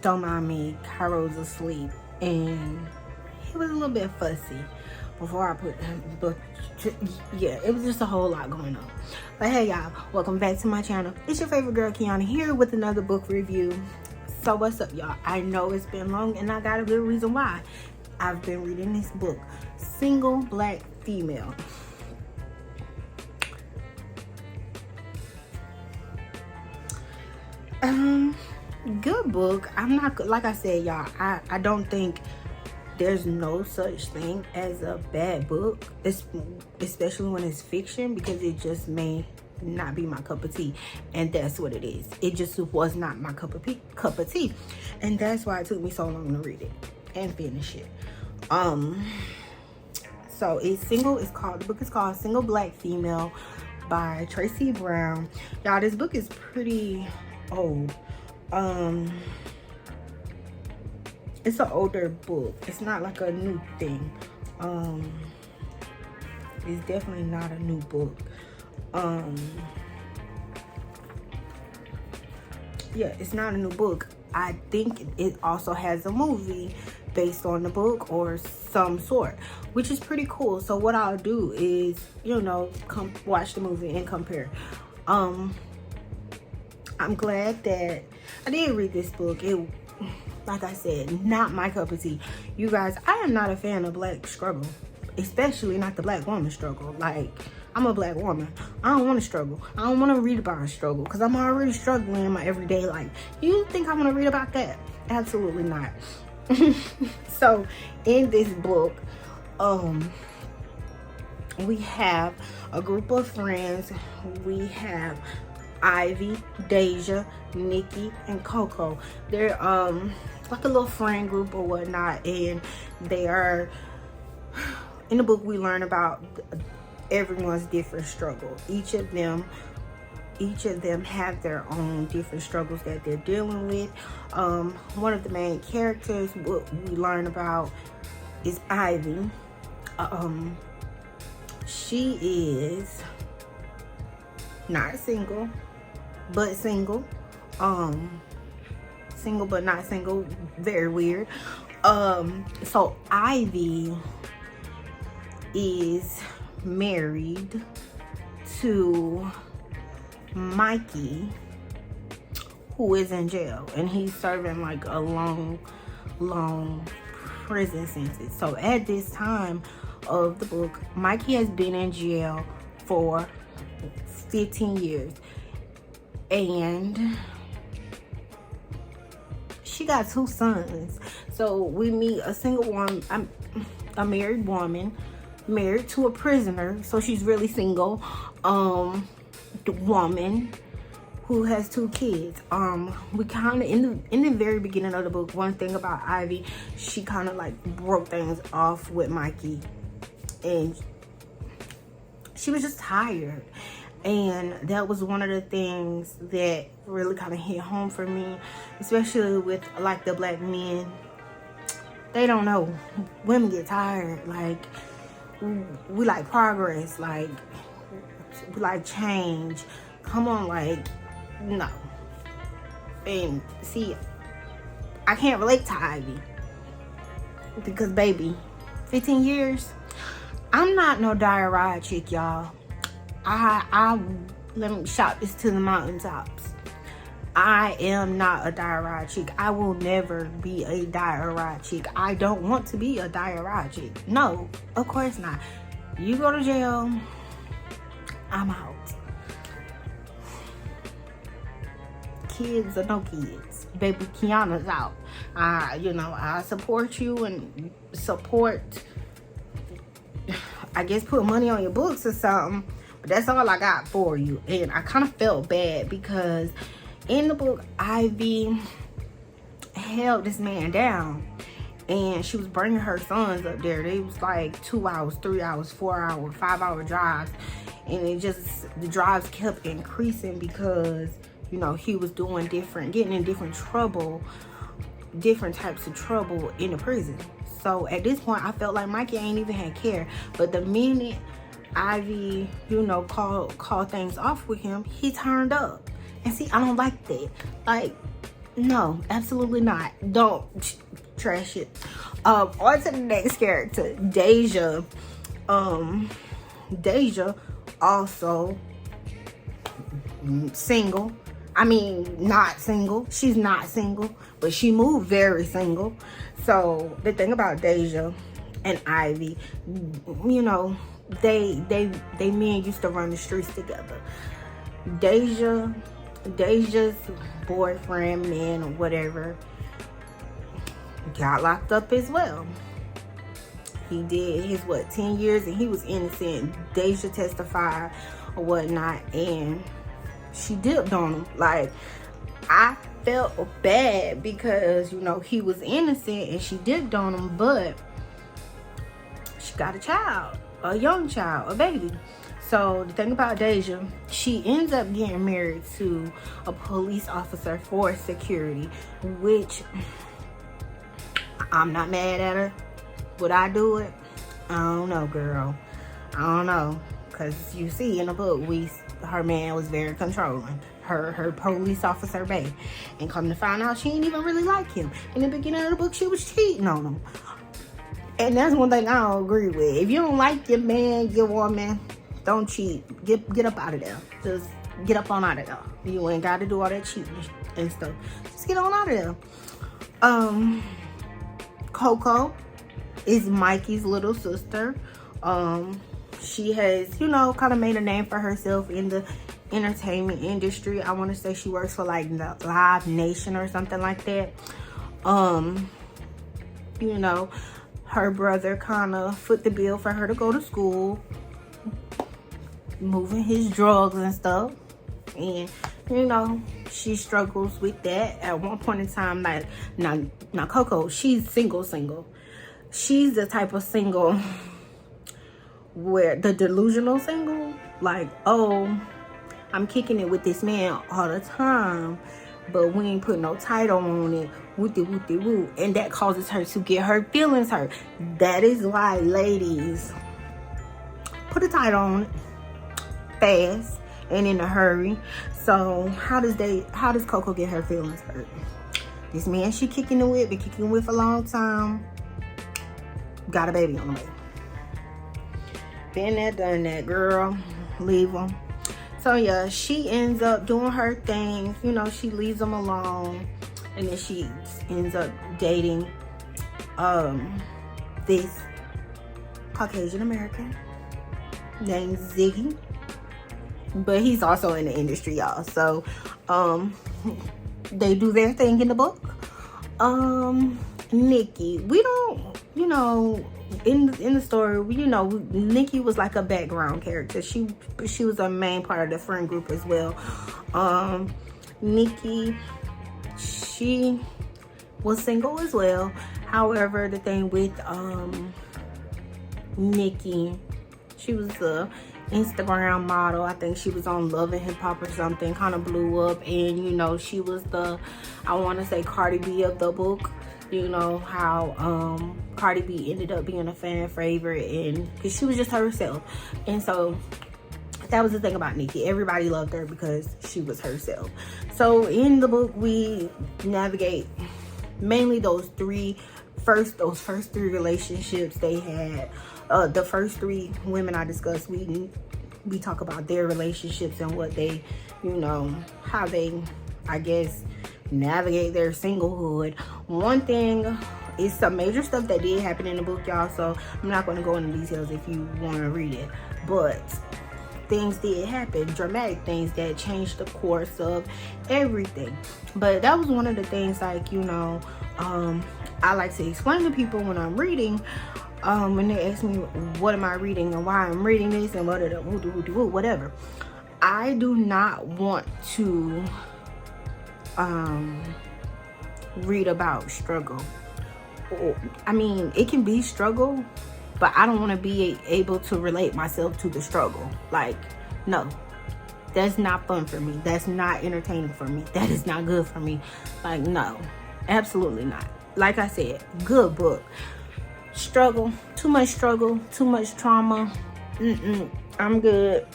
don't mind me, Cairo's asleep, and he was a little bit fussy before I put him, but yeah, it was just a whole lot going on. But hey y'all, welcome back to my channel. It's your favorite girl Keonna here with another book review. So what's up y'all? I know it's been long and I got a good reason why. I've been reading this book, Single Black Female. Good book. I'm not, like I said y'all, I don't think there's no such thing as a bad book, especially when it's fiction, because it just may not be my cup of tea, and that's what it is. It just was not my cup of tea, and that's why it took me so long to read it and finish it. So the book is called Single Black Female by Tracy Brown. Y'all, this book is pretty old. It's an older book. It's not like a new thing. It's definitely not a new book. Yeah, it's not a new book. I think it also has a movie based on the book or some sort, which is pretty cool. So what I'll do is, you know, come watch the movie and compare. I'm glad that I did read this book. It, like I said, not my cup of tea. You guys, I am not a fan of black struggle, especially not the black woman struggle. Like, I'm a black woman. I don't want to struggle. I don't want to read about a struggle because I'm already struggling in my everyday life. You think I want to read about that? Absolutely not. So in this book, we have a group of friends. We have Ivy, Deja, Nikki, and Coco. They're like a little friend group or whatnot, and they are, in the book we learn about everyone's different struggle. Each of them have their own different struggles that they're dealing with. One of the main characters, what we learn about, is Ivy. She is not single, but single. Single but not single. Very weird. So Ivy is married to Mikey, who is in jail, and he's serving like a long prison sentence. So at this time of the book, Mikey has been in jail for 15 years, and she got 2 sons. So we meet a single woman, a married woman, married to a prisoner, so she's really single, woman who has 2 kids. We kind of, in the very beginning of the book, one thing about Ivy, she kind of like broke things off with Mikey, and she was just tired. And that was one of the things that really kind of hit home for me, especially with like the black men. They don't know. Women get tired. Like, we like progress. Like, we like change. Come on, like, no. And see, I can't relate to Ivy because, baby, 15 years. I'm not no diarrhea chick, y'all. Let me shout this to the mountaintops. I am not a diarrhea chick. I will never be a diarrhea chick. I don't want to be a diarrhea chick. No, of course not. You go to jail, I'm out. Kids or no kids, baby, Keonna's out. You know, I support you and support, I guess, put money on your books or something. That's all I got for you. And I kind of felt bad because in the book, Ivy held this man down, and she was bringing her sons up there. They was like 2 hours, 3 hours, 4 hour, 5 hour drives, and the drives kept increasing because, you know, he was doing getting in different types of trouble in the prison. So at this point, I felt like Mikey ain't even had care. But the minute Ivy, you know, called things off with him, he turned up. And see, I don't like that. Like, No, absolutely not. Don't trash it. On to the next character, Deja. Deja also single. I mean, not single. She's not single, but she moved very single. So the thing about Deja and Ivy, you know, they men used to run the streets together. Deja's boyfriend, man, or whatever, got locked up as well. He did his 10 years, and he was innocent. Deja testified or whatnot, and she dipped on him. Like, I felt bad because, you know, he was innocent and she dipped on him, but she got a child, a young child, a baby. So the thing about Deja, she ends up getting married to a police officer for security, which I'm not mad at her. Would I do it? I don't know, girl. I don't know. Because you see in the book, her man was very controlling. Her police officer, babe. And come to find out, she didn't even really like him. In the beginning of the book, she was cheating on him. And that's one thing I don't agree with. If you don't like your man, your woman, don't cheat. Get up out of there. Just get up on out of there. You ain't got to do all that cheating and stuff. Just get on out of there. Coco is Mikey's little sister. She has, you know, kind of made a name for herself in the entertainment industry. I want to say she works for like Live Nation or something like that. You know, her brother kind of foot the bill for her to go to school, moving his drugs and stuff, and you know, she struggles with that. At one point in time, like now Coco, she's single. She's the type of single where the delusional single, like, oh, I'm kicking it with this man all the time, but we ain't put no title on it, woo, and that causes her to get her feelings hurt. That is why, ladies, put a title on it fast and in a hurry. So how does Coco get her feelings hurt? This man she kicking it with, been kicking it with for a long time, got a baby on the way. Been there, done that, girl. Leave him. So yeah, she ends up doing her thing. You know, she leaves him alone, and then she ends up dating this Caucasian American named Ziggy. But he's also in the industry, y'all. So they do their thing in the book. Nikki, we don't, you know, in the story, you know, Nikki was like a background character. She was a main part of the friend group as well. Nikki, she was single as well. However, the thing with Nikki, she was a Instagram model. I think she was on Love and Hip Hop or something, kind of blew up, and you know, she was the, I want to say, Cardi B of the book. You know how Cardi B ended up being a fan favorite, and because she was just herself. And so that was the thing about Nikki. Everybody loved her because she was herself. So in the book, we navigate mainly those first three relationships they had. The first three women I discussed, we talk about their relationships and what they, you know, how they, I guess, navigate their singlehood. One thing is some major stuff that did happen in the book, y'all, so I'm not going to go into details if you want to read it, but things did happen, dramatic things that changed the course of everything. But that was one of the things, like, you know, I like to explain to people when I'm reading, when they ask me what am I reading and why I'm reading this and whatever. I do not want to read about struggle. I mean, it can be struggle, but I don't want to be able to relate myself to the struggle. Like, no, that's not fun for me. That's not entertaining for me. That is not good for me. Like, no, absolutely not. Like I said, good book. Struggle, too much trauma. I'm good.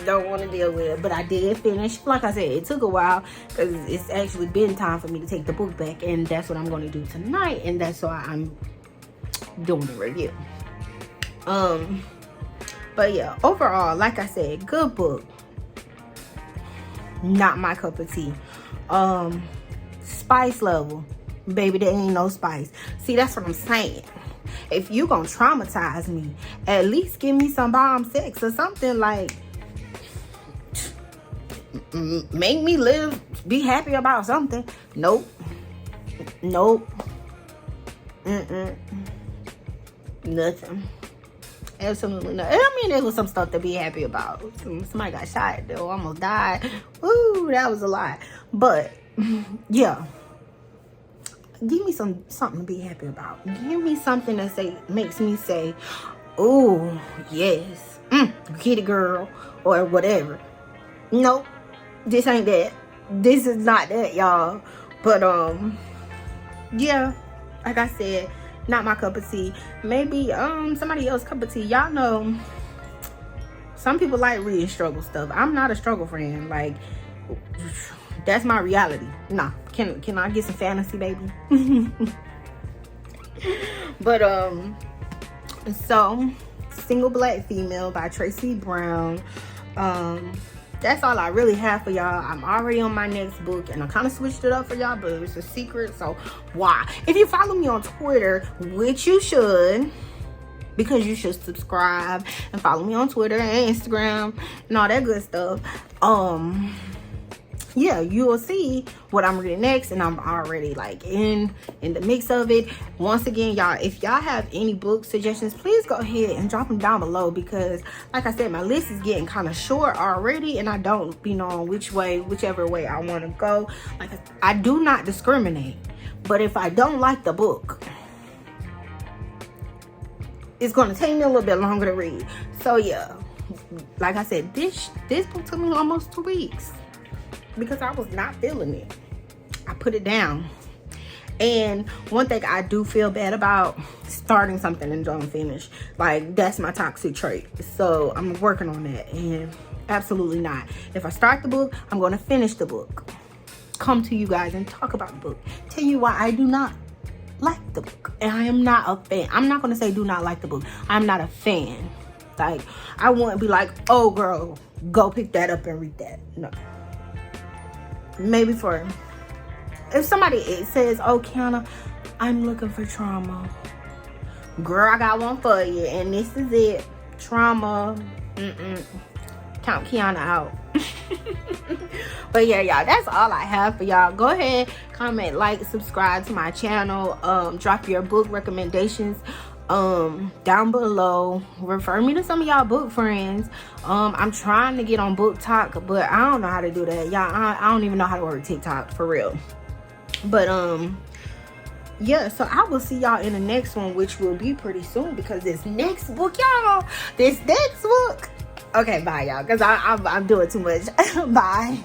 Don't want to deal with it. But I did finish. Like I said, it took a while because it's actually been time for me to take the book back, and that's what I'm going to do tonight, and that's why I'm doing the review. But yeah, overall, like I said, good book. Not my cup of tea. Spice level, baby, there ain't no spice. See, that's what I'm saying. If you gonna traumatize me, at least give me some bomb sex or something. Like, make me live, be happy about something. Nope. Nothing. Absolutely not. I mean, there was some stuff to be happy about. Somebody got shot, though, almost died. Woo, that was a lot. But yeah, give me something to be happy about. Give me something that makes me say, oh yes, get it, girl, or whatever. Nope, this ain't that. This is not that, y'all. But yeah, like I said, not my cup of tea. Maybe somebody else's cup of tea. Y'all know some people like reading struggle stuff. I'm not a struggle friend. Like, that's my reality. Nah, can I get some fantasy, baby? But so Single Black Female by Tracy Brown. That's all I really have for y'all. I'm already on my next book, and I kind of switched it up for y'all, but it's a secret, so why? If you follow me on Twitter, which you should, because you should subscribe and follow me on Twitter and Instagram and all that good stuff, yeah, you will see what I'm reading next, and I'm already like in the mix of it. Once again, y'all, if y'all have any book suggestions, please go ahead and drop them down below, because like I said, my list is getting kind of short already, and I don't be knowing whichever way I want to go. Like, I do not discriminate, but if I don't like the book, it's going to take me a little bit longer to read. So yeah, like I said, this book took me almost 2 weeks, because I was not feeling it. I put it down. And one thing I do feel bad about, starting something and don't finish. Like, that's my toxic trait. So I'm working on that. And absolutely not. If I start the book, I'm going to finish the book. Come to you guys and talk about the book. Tell you why I do not like the book. And I am not a fan. I'm not going to say do not like the book. I'm not a fan. Like, I wouldn't be like, oh girl, go pick that up and read that. No. Maybe for, if somebody says, oh Keonna, I'm looking for trauma, girl, I got one for you, and this is it. Trauma. Count Keonna out. But yeah, y'all, that's all I have for y'all. Go ahead, comment, like, subscribe to my channel. Drop your book recommendations down below. Refer me to some of y'all book friends. I'm trying to get on Book Talk, but I don't know how to do that, y'all. I don't even know how to work TikTok, for real. But yeah, so I will see y'all in the next one, which will be pretty soon, because this next book, y'all, okay, bye y'all, because I'm doing too much. Bye.